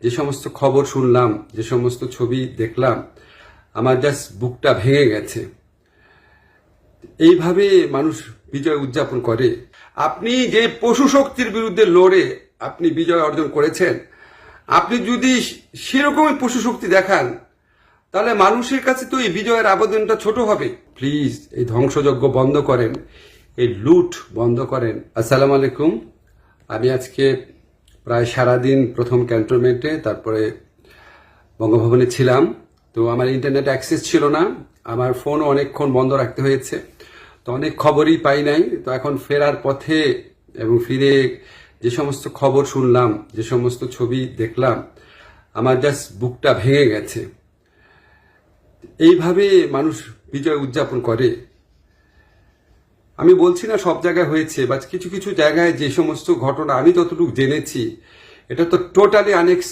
যে সমস্ত খবর শুনলাম, যে সমস্ত ছবি দেখলাম, আমার জাস্ট বুকটা ভেঙে গেছে। এইভাবে মানুষ বিজয় উদযাপন করে? আপনি যে পশু শক্তির বিরুদ্ধে লড়ে আপনি বিজয় অর্জন করেছেন, আপনি যদি সেরকমই পশু শক্তি দেখান, তাহলে মানুষের কাছে তো এই বিজয়ের আবেদনটা ছোট হবে। প্লিজ এই ধ্বংসযজ্ঞ বন্ধ করেন, এই লুট বন্ধ করেন। আসসালামু আলাইকুম। আমি আজকে প্রায় সারাদিন প্রথম ক্যান্টনমেন্টে, তারপরে বঙ্গভবনে ছিলাম। তো আমার ইন্টারনেট অ্যাক্সেস ছিল না, আমার ফোনও অনেকক্ষণ বন্ধ রাখতে হয়েছে, তো অনেক খবরই পাই নাই। তো এখন ফেরার পথে এবং ফিরে যে সমস্ত খবর শুনলাম, যে সমস্ত ছবি দেখলাম, আমার জাস্ট বুকটা ভেঙে গেছে। এইভাবে মানুষ বিজয় উদযাপন করে? আমি বলছি না সব জায়গায় হয়েছে, বা কিছু কিছু জায়গায় যে সমস্ত ঘটনা আমি যতটুকু জেনেছি, এটা তো টোটালি